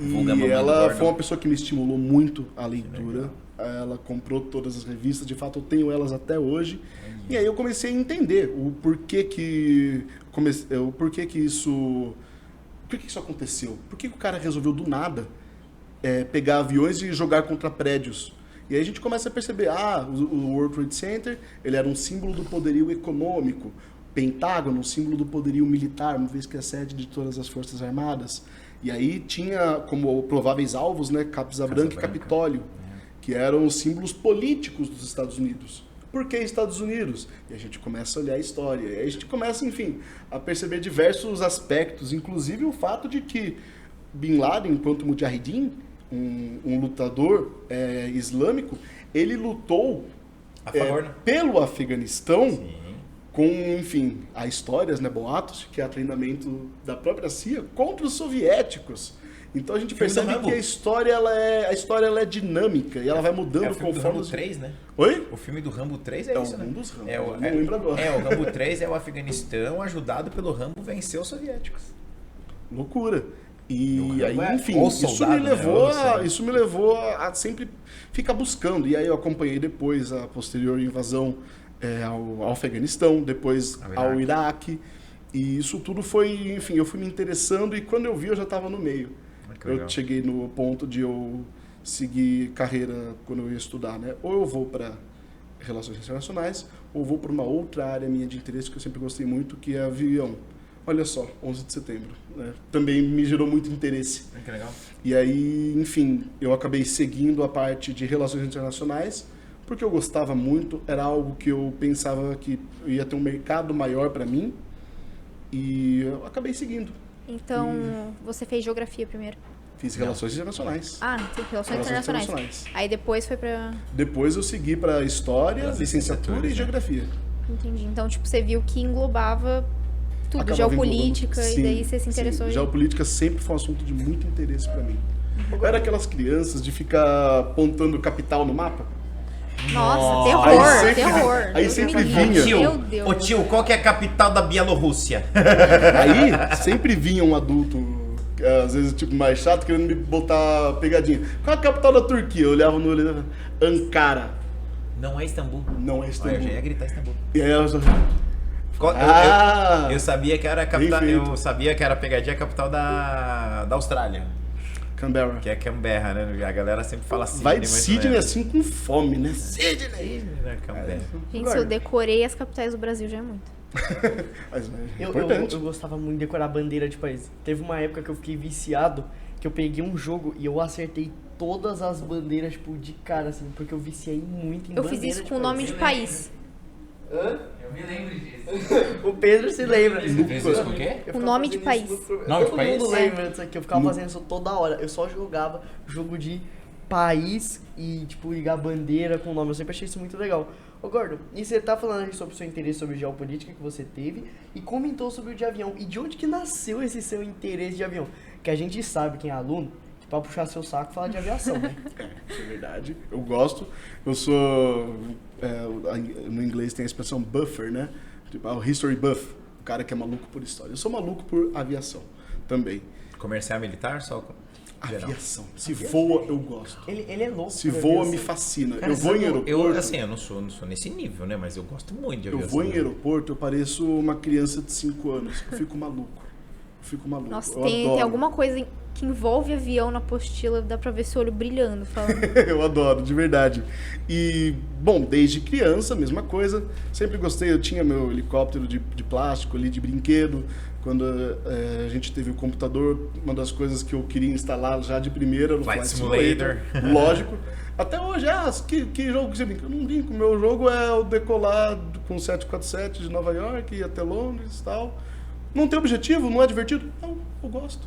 Mamãe E ela foi uma pessoa que me estimulou muito a leitura. Ela comprou todas as revistas, de fato eu tenho elas até hoje. E aí eu comecei a entender o porquê que isso aconteceu. Por que o cara resolveu do nada pegar aviões e jogar contra prédios? E aí a gente começa a perceber, o World Trade Center, ele era um símbolo do poderio econômico. Pentágono, um símbolo do poderio militar, uma vez que é a sede de todas as forças armadas. E aí tinha como prováveis alvos, né, Casa Branca e Capitólio, que eram os símbolos políticos dos Estados Unidos. Por que Estados Unidos? E a gente começa a olhar a história. E aí a gente começa, enfim, a perceber diversos aspectos, inclusive o fato de que Bin Laden, enquanto Mujahideen, um lutador islâmico, ele lutou A favor, né? pelo Afeganistão, Sim. com, enfim, há histórias, né, boatos, que há treinamento da própria CIA contra os soviéticos. Então a gente Filme do percebe Rambo. que a história ela é dinâmica e ela vai mudando É o filme do conforme... Rambo 3, né? Oi? O filme do Rambo 3 é É isso, né? um dos Rambos, É o, eu não lembro agora. o Rambo 3 é o Afeganistão ajudado pelo Rambo vencer os soviéticos. Loucura. E No aí, Rambo é enfim, o isso soldado, me né? levou O soldado. isso me levou a sempre ficar buscando. E aí eu acompanhei depois a posterior invasão ao Afeganistão, depois ao Iraque. E isso tudo foi, enfim, eu fui me interessando e quando eu vi eu já estava no meio. Que legal. Eu cheguei no ponto de eu seguir carreira quando eu ia estudar, né? Ou eu vou para relações internacionais, ou vou para uma outra área minha de interesse que eu sempre gostei muito, que é avião. Olha só, 11 de setembro, né? Também me gerou muito interesse. Que legal. E aí, enfim, eu acabei seguindo a parte de relações internacionais, porque eu gostava muito, era algo que eu pensava que ia ter um mercado maior para mim, e eu acabei seguindo. Então, você fez geografia primeiro. Fiz relações internacionais. Ah, tem relações internacionais. Aí depois foi pra... Depois eu segui para história, licenciatura e né? geografia. Entendi. Então, tipo, você viu que englobava tudo, Acabava geopolítica, englobando. e Sim, daí você se interessou sim. em... Geopolítica sempre foi um assunto de muito interesse para mim. Eu era aquelas crianças de ficar apontando capital no mapa. Nossa, Aí terror, sempre- terror. aí Deus sempre me livre. vinha. Meu Deus. Ô tio, qual que é a capital da Bielorrússia? Aí sempre vinha um adulto, às vezes tipo mais chato, querendo me botar pegadinha. Qual é a capital da Turquia? Eu olhava no olho e falava, Ankara. Não é Istambul. Não é Olha, eu Istambul. já ia gritar Istambul. E aí eu já... Eu sabia que era a capital, Bem feito. eu sabia que era a pegadinha a capital da Austrália, Canberra. que é Canberra, né? A galera sempre fala Sydney, Vai de mas não Sydney é. assim com fome, né? Sydney, né? Canberra. Gente, se eu decorei as capitais do Brasil já é muito. Mas é Eu importante. gostava muito de decorar bandeira de país. Teve uma época que eu fiquei viciado, que eu peguei um jogo e eu acertei todas as bandeiras, tipo, de cara, assim, porque eu viciei muito em Eu bandeira fiz isso de com o nome de país. Hã? Eu me lembro disso. O Pedro se lembra. Você fez isso com o quê? Eu Com ficava nome de fazendo isso país. no- Nome de Todo país? mundo É. lembra disso aqui, eu ficava fazendo isso toda hora. Eu só jogava jogo de país e, tipo, ligar bandeira com o nome. Eu sempre achei isso muito legal. Ô, Gordon, e você tá falando aí sobre o seu interesse sobre geopolítica que você teve e comentou sobre o de avião. E de onde que nasceu esse seu interesse de avião? Que a gente sabe, quem é aluno, que pra puxar seu saco fala de aviação, né? Isso é verdade. Eu gosto. Eu sou... no inglês tem a expressão buffer, né? Tipo, o history buff. O cara que é maluco por história. Eu sou maluco por aviação também. Comercial militar, só geral. Aviação. Se voa, eu gosto. Ele é louco. Se por voa, aviação. me fascina. Cara, eu vou em eu, aeroporto... assim, eu não sou nesse nível, né? Mas eu gosto muito de Eu aviação. vou em aeroporto, eu pareço uma criança de 5 anos. Eu fico maluco. Nossa, Eu tem adoro. alguma coisa que envolve avião na apostila, dá pra ver seu olho brilhando, falando. Eu adoro, de verdade. E, bom, desde criança, mesma coisa. Sempre gostei, eu tinha meu helicóptero de plástico ali, de brinquedo. Quando a gente teve o computador, uma das coisas que eu queria instalar já de primeira no Flight Flight Simulator. Lógico. Até hoje, que jogo que você brinca? Eu não brinco, meu jogo é o decolar com 747 de Nova York, ir até Londres e tal. Não tem objetivo? Não é divertido? Não, eu gosto.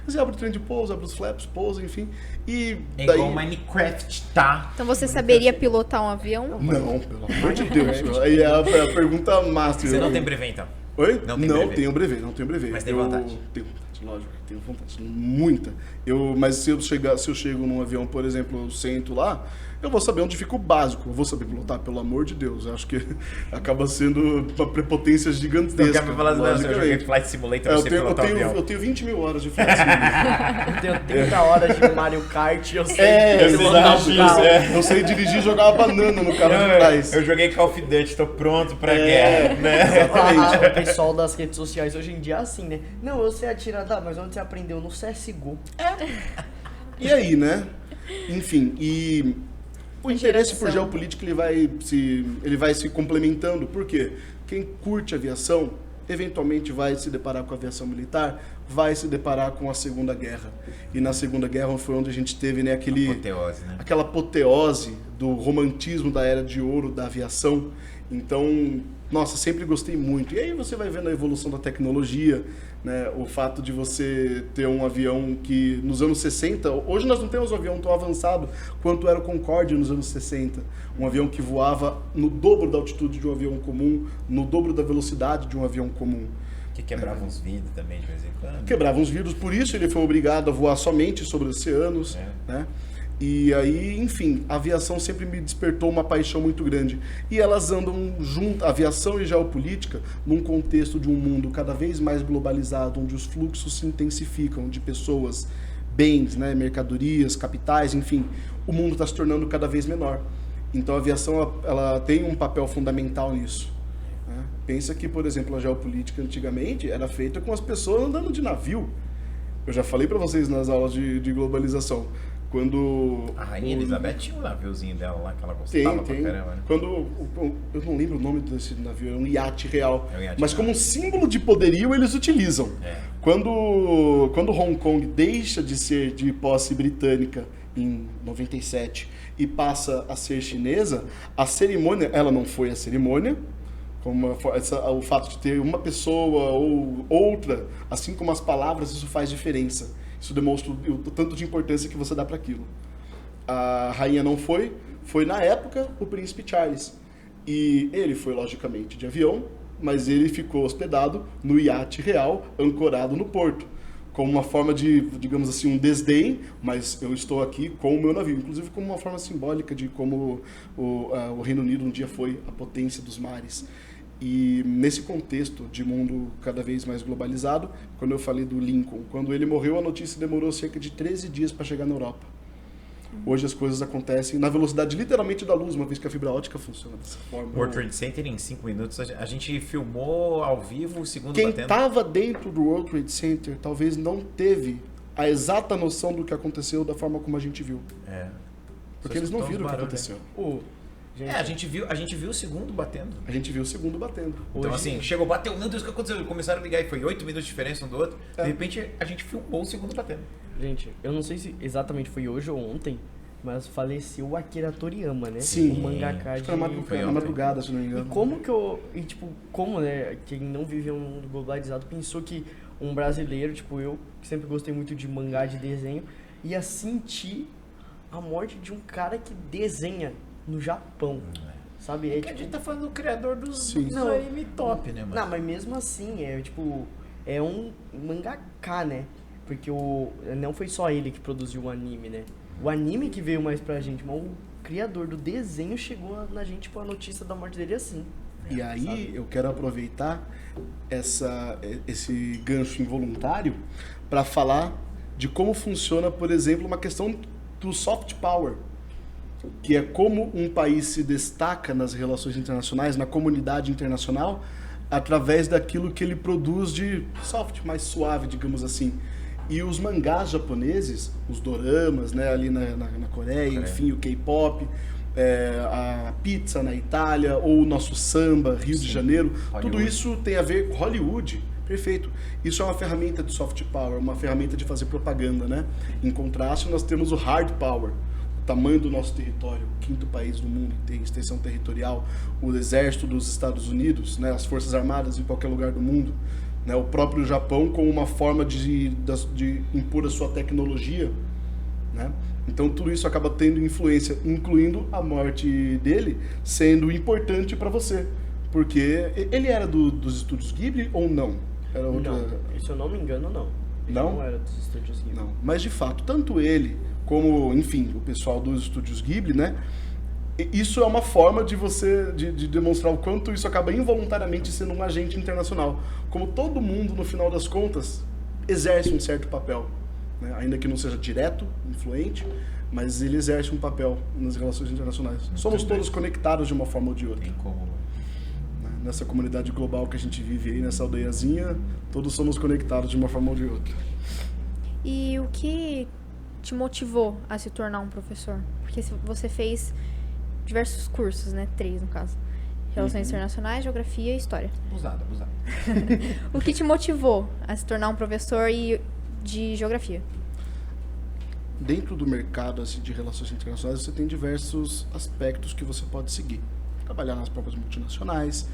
Você abre o trem de pouso, abre os flaps, pousa, enfim. E É daí... igual Minecraft, tá? Então você saberia pilotar um avião? Não, pelo amor de Deus. Aí é a pergunta master. Você não tem brevet, então? Oi? Não tem brevet. tenho brevet, não tenho brevet. Mas tem Eu vontade? Tenho vontade, lógico, tenho vontade. Muita. Mas se eu chego num avião, por exemplo, eu sento lá, eu vou saber onde fica o básico. Eu vou saber pilotar, pelo amor de Deus. Eu acho que acaba sendo uma prepotência gigantesca. Não quer me falar, não, eu joguei logicamente. Flight Simulator, Eu você pilotar o avião. tenho 20 mil horas de flight simulator. Eu tenho 30 horas de Mario Kart e eu sei Exato. pilotar um carro. Eu sei dirigir e jogar uma banana no carro de trás. Eu joguei Call of Duty, tô pronto pra guerra, né? Exatamente. O pessoal das redes sociais hoje em dia é assim, né? Não, eu sei atirar, tá, mas onde você aprendeu? No CSGO. E aí, né? Enfim, e o interesse por geração. geopolítica ele vai se complementando. Por quê? Quem curte aviação, eventualmente vai se deparar com a aviação militar, vai se deparar com a Segunda Guerra. E na Segunda Guerra foi onde a gente teve, né, Apoteose, né? aquela apoteose do romantismo da Era de Ouro da aviação. Então, nossa, sempre gostei muito. E aí você vai vendo a evolução da tecnologia, né? O fato de você ter um avião que nos anos 60, hoje nós não temos um avião tão avançado quanto era o Concorde nos anos 60. Um avião que voava no dobro da altitude de um avião comum, no dobro da velocidade de um avião comum. Que quebrava uns vidros também de vez em quando. Quebrava uns vidros, por isso ele foi obrigado a voar somente sobre oceanos, né? E aí, enfim, a aviação sempre me despertou uma paixão muito grande. E elas andam junto, aviação e geopolítica, num contexto de um mundo cada vez mais globalizado, onde os fluxos se intensificam de pessoas, bens, né, mercadorias, capitais, enfim, o mundo está se tornando cada vez menor. Então a aviação ela tem um papel fundamental nisso. Né? Pensa que, por exemplo, a geopolítica antigamente era feita com as pessoas andando de navio. Eu já falei para vocês nas aulas de globalização. Quando a Rainha Elizabeth tinha um naviozinho dela lá que ela gostava pra caramba, né? Quando, eu não lembro o nome desse navio, é um iate real. É um iate mas real. Como um símbolo de poderio eles utilizam. Quando Hong Kong deixa de ser de posse britânica em 97 e passa a ser chinesa, a cerimônia, ela não foi a cerimônia, como o fato de ter uma pessoa ou outra, assim como as palavras, isso faz diferença. Isso demonstra o tanto de importância que você dá para aquilo. A rainha não foi na época o príncipe Charles. E ele foi, logicamente, de avião, mas ele ficou hospedado no iate real, ancorado no porto. Como uma forma de, digamos assim, um desdém, mas eu estou aqui com o meu navio. Inclusive como uma forma simbólica de como o Reino Unido um dia foi a potência dos mares. E nesse contexto de mundo cada vez mais globalizado, quando eu falei do Lincoln, quando ele morreu, a notícia demorou cerca de 13 dias para chegar na Europa. Hoje as coisas acontecem na velocidade literalmente da luz, uma vez que a fibra ótica funciona dessa forma. O World Trade Center em 5 minutos, a gente filmou ao vivo o segundo Quem batendo. estava dentro do World Trade Center talvez não teve a exata noção do que aconteceu da forma como a gente viu. Porque eles não viram o que aconteceu. A gente viu o segundo batendo. A gente viu o segundo batendo. Então assim, chegou, bateu, meu Deus, o que aconteceu? Começaram a ligar e foi 8 minutos de diferença um do outro. De repente, a gente filmou o segundo batendo. Gente, eu não sei se exatamente foi hoje ou ontem, mas faleceu o Akira Toriyama, né? Sim. O mangaka de... Na madrugada, se não me engano. E como que como, né, quem não vive um mundo globalizado pensou que um brasileiro, tipo eu, que sempre gostei muito de mangá, de desenho, ia sentir a morte de um cara que desenha no Japão, sabe? É que a gente tá falando do criador dos Não, anime top, né, mano? Não, mas mesmo assim, é um mangaka, né? Porque não foi só ele que produziu o anime, né? O anime que veio mais pra gente, mas o criador do desenho chegou na gente com a notícia da morte dele assim. E aí eu quero aproveitar esse gancho involuntário para falar de como funciona, por exemplo, uma questão do soft power, que é como um país se destaca nas relações internacionais, na comunidade internacional, através daquilo que ele produz de soft, mais suave, digamos assim. E os mangás japoneses, os doramas, né, ali na Coreia, enfim, o K-pop, a pizza na Itália, ou o nosso samba, Rio de Janeiro, Hollywood. tudo isso tem a ver com Hollywood. Perfeito. Isso é uma ferramenta de soft power, uma ferramenta de fazer propaganda, né? Em contraste, nós temos o hard power, o tamanho do nosso território, o 5º país do mundo que tem extensão territorial, o exército dos Estados Unidos, né? As forças armadas em qualquer lugar do mundo, né? O próprio Japão como uma forma de impor a sua tecnologia, né? Então tudo isso acaba tendo influência, incluindo a morte dele sendo importante para você, porque ele era dos estúdios Ghibli ou não? Era outra... Não, se eu não me engano, não. Ele não era dos estúdios Ghibli. Não, mas de fato, tanto ele como, enfim, o pessoal dos estúdios Ghibli, né? Isso é uma forma de você, de demonstrar o quanto isso acaba involuntariamente sendo um agente internacional. Como todo mundo, no final das contas, exerce um certo papel, né? Ainda que não seja direto, influente, mas ele exerce um papel nas relações internacionais. Somos todos conectados de uma forma ou de outra. Tem como... Nessa comunidade global que a gente vive aí, nessa aldeiazinha, todos somos conectados de uma forma ou de outra. E o que te motivou a se tornar um professor? Porque você fez diversos cursos, né? 3 no caso. Relações Internacionais, Geografia e História. Abusado. O que te motivou a se tornar um professor de Geografia? Dentro do mercado assim, de relações internacionais, você tem diversos aspectos que você pode seguir. Trabalhar nas próprias multinacionais,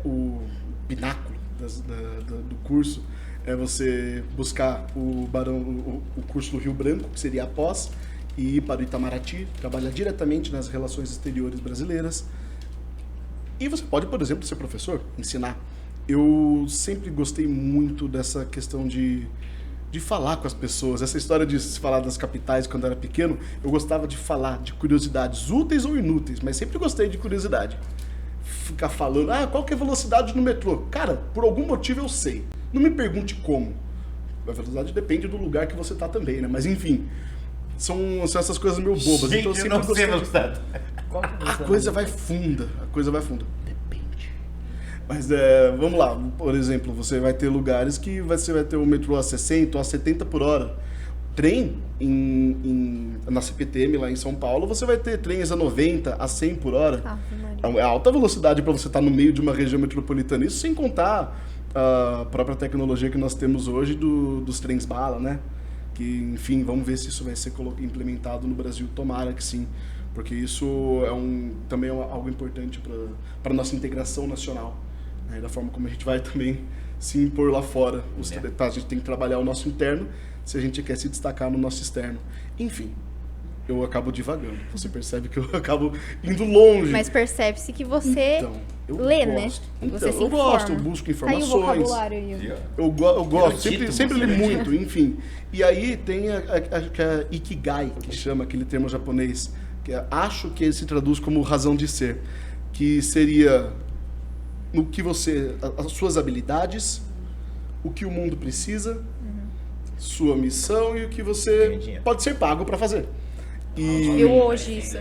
o pináculo do curso é você buscar o curso do Rio Branco, que seria a pós, e ir para o Itamaraty, trabalhar diretamente nas relações exteriores brasileiras. E você pode, por exemplo, ser professor, ensinar. Eu sempre gostei muito dessa questão de falar com as pessoas. Essa história de se falar das capitais quando eu era pequeno, eu gostava de falar de curiosidades úteis ou inúteis, mas sempre gostei de curiosidade. Ficar falando, qual que é a velocidade no metrô? Cara, por algum motivo eu sei. Não me pergunte como. A velocidade depende do lugar que você tá também, né? Mas enfim, são essas coisas meio bobas. Gente, então eu sempre não sei gostei. velocidade. A coisa vai funda. Depende. Mas vamos lá, por exemplo, você vai ter lugares que você vai ter o metrô a 60 ou a 70 por hora. Trem, na CPTM lá em São Paulo, você vai ter trens a 90, a 100 por hora. É alta velocidade para você estar no meio de uma região metropolitana. Isso sem contar a própria tecnologia que nós temos hoje dos trens bala, né? Que, enfim, vamos ver se isso vai ser implementado no Brasil. Tomara que sim, porque isso também é algo importante para a nossa integração nacional, né? Da forma como a gente vai também se impor lá fora. A gente tem que trabalhar o nosso interno se a gente quer se destacar no nosso externo. Enfim, eu acabo divagando. Você percebe que eu acabo indo longe. Mas percebe-se que você lê, né? Você se eu gosto, eu informa. busco Tá aí o informações. vocabulário aí. Eu gosto, Erudito, sempre li você. muito, enfim. E aí tem a Ikigai, que chama aquele termo japonês, que acho que ele se traduz como razão de ser, que seria no que as suas habilidades, o que o mundo precisa, sua missão e o que você pode ser pago para fazer. E... Eu hoje isso.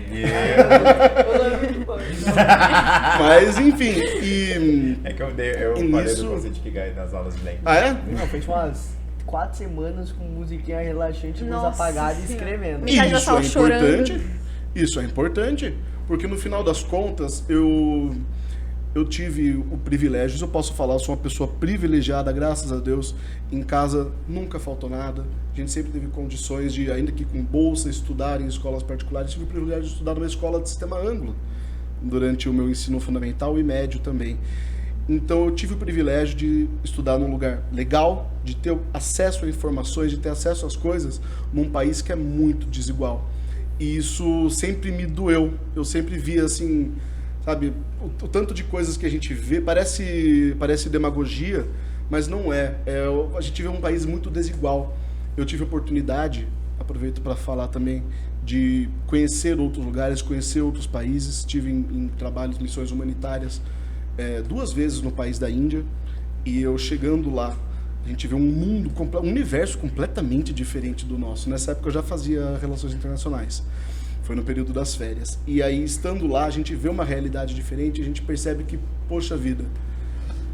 Mas enfim, É que eu falei do conceito de Ikigai nas aulas de lengua. Ah, é? Não, foi tipo umas 4 semanas com musiquinha relaxante, luz Nossa apagada e Senhora. escrevendo. Metade da sala chorando. Isso é importante, porque no final das contas eu tive o privilégio, eu posso falar, eu sou uma pessoa privilegiada, graças a Deus. Em casa nunca faltou nada. A gente sempre teve condições de, ainda que com bolsa, estudar em escolas particulares. Tive o privilégio de estudar numa escola de sistema anglo durante o meu ensino fundamental e médio também. Então eu tive o privilégio de estudar num lugar legal, de ter acesso a informações, de ter acesso às coisas num país que é muito desigual. E isso sempre me doeu. Eu sempre via assim, sabe, o tanto de coisas que a gente vê, parece demagogia, mas não é. A gente vê um país muito desigual. Eu tive a oportunidade, aproveito para falar também, de conhecer outros lugares, conhecer outros países. Estive em trabalhos, missões humanitárias, 2 vezes no país da Índia, e eu chegando lá, a gente vê um universo completamente diferente do nosso. Nessa época eu já fazia relações internacionais. Foi no período das férias. E aí, estando lá, a gente vê uma realidade diferente, a gente percebe que, poxa vida,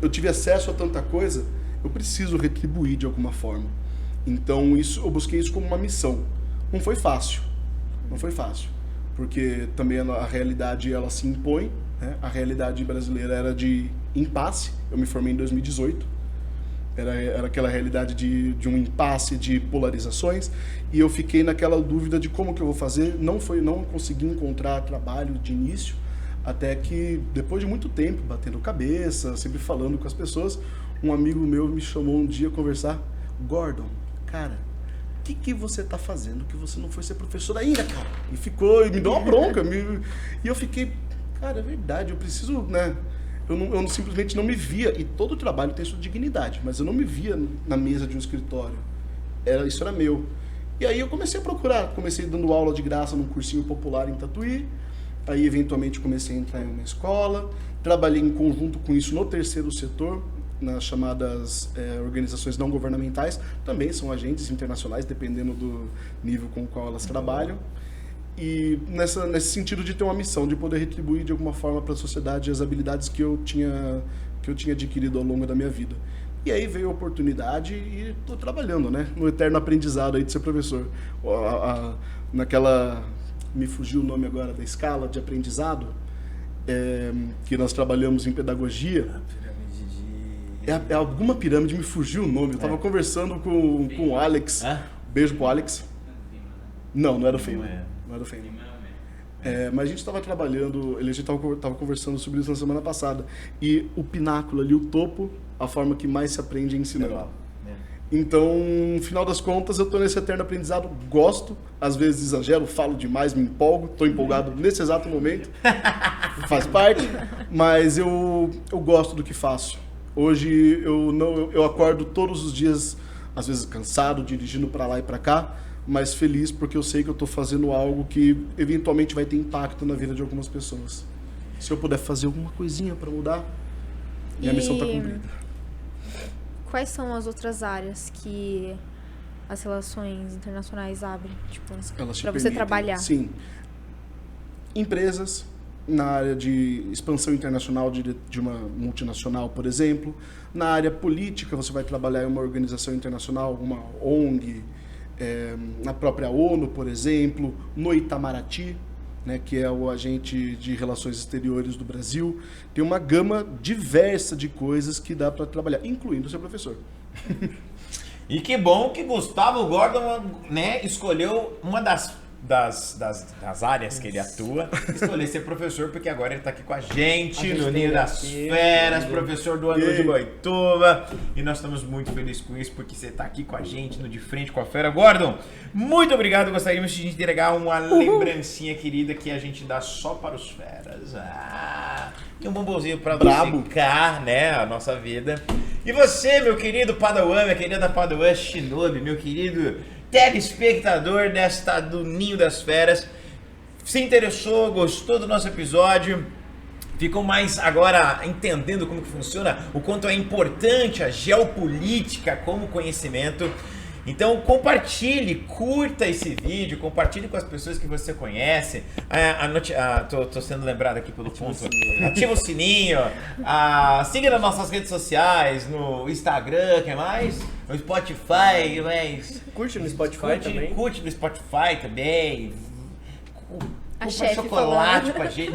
eu tive acesso a tanta coisa, eu preciso retribuir de alguma forma. Então, eu busquei isso como uma missão. Não foi fácil, porque também a realidade, ela se impõe, né? A realidade brasileira era de impasse. Eu me formei em 2018. Era aquela realidade de um impasse de polarizações, e eu fiquei naquela dúvida de como que eu vou fazer. Não consegui encontrar trabalho de início, até que depois de muito tempo batendo cabeça, sempre falando com as pessoas, um amigo meu me chamou um dia a conversar. Gordon, cara, o que você tá fazendo que você não foi ser professor ainda, cara? E me deu uma bronca, e eu fiquei, cara, é verdade, eu preciso, né? Eu simplesmente não me via, e todo trabalho tem sua dignidade, mas eu não me via na mesa de um escritório. Isso era meu. E aí eu comecei a procurar, comecei dando aula de graça num cursinho popular em Tatuí, aí eventualmente comecei a entrar em uma escola, trabalhei em conjunto com isso no terceiro setor, nas chamadas organizações não governamentais, também são agentes internacionais, dependendo do nível com o qual elas trabalham. E nesse sentido de ter uma missão, de poder retribuir de alguma forma para a sociedade as habilidades que eu tinha adquirido ao longo da minha vida. E aí veio a oportunidade e estou trabalhando, né, no eterno aprendizado aí de ser professor. Me fugiu o nome agora da escala de aprendizado, que nós trabalhamos em pedagogia. É alguma pirâmide, me fugiu o nome. Eu estava conversando com o Alex. Beijo pro Alex. Não era o Feynman. Não era o Feynman. Mas a gente estava trabalhando, a gente estava conversando sobre isso na semana passada. E o pináculo ali, o topo, a forma que mais se aprende é ensinando. Legal. Então, no final das contas, eu estou nesse eterno aprendizado, gosto, às vezes exagero, falo demais, me empolgo, estou empolgado nesse exato momento, faz parte, mas eu gosto do que faço. Hoje eu acordo todos os dias, às vezes cansado, dirigindo para lá e para cá, mas feliz porque eu sei que eu estou fazendo algo que eventualmente vai ter impacto na vida de algumas pessoas. Se eu puder fazer alguma coisinha para mudar, minha missão está cumprida. Quais são as outras áreas que as relações internacionais abrem, tipo, para você permitem, trabalhar? Sim. Empresas, na área de expansão internacional de uma multinacional, por exemplo. Na área política, você vai trabalhar em uma organização internacional, uma ONG, na própria ONU, por exemplo, no Itamaraty, né, que é o agente de relações exteriores do Brasil. Tem uma gama diversa de coisas que dá para trabalhar, incluindo ser professor. E que bom que Gustavo Gordon, né, escolheu uma das áreas que ele atua, escolher ser professor, porque agora ele está aqui com a gente no Ninho das Feras, professor do ano de Boituva, e nós estamos muito felizes com isso, porque você está aqui com a gente no De Frente com a Fera. Gordon, muito obrigado, gostaríamos de entregar uma lembrancinha querida que a gente dá só para os feras. E um bombonzinho para adocicar, né, a nossa vida. E você, meu querido Padawan, minha querida Padawan Shinobi, meu querido telespectador do Ninho das Feras, se interessou, gostou do nosso episódio, ficou mais agora entendendo como que funciona, o quanto é importante a geopolítica como conhecimento. Então compartilhe, curta esse vídeo, compartilhe com as pessoas que você conhece. Tô sendo lembrado aqui pelo ponto. Ativa o sininho, siga nas nossas redes sociais, no Instagram, que mais? No Spotify, que mais? Curte no Spotify também. Curte no Spotify também. A chefe chocolate falando. com a gente.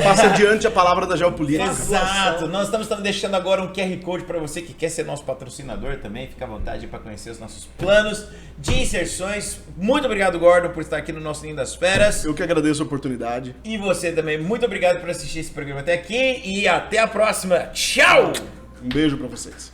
Passa adiante a palavra da geopolítica. Exato. Nós estamos deixando agora um QR Code para você que quer ser nosso patrocinador também. Fica à vontade para conhecer os nossos planos de inserções. Muito obrigado, Gordon, por estar aqui no nosso Ninho das Feras. Eu que agradeço a oportunidade. E você também, muito obrigado por assistir esse programa até aqui. E até a próxima. Tchau! Um beijo para vocês.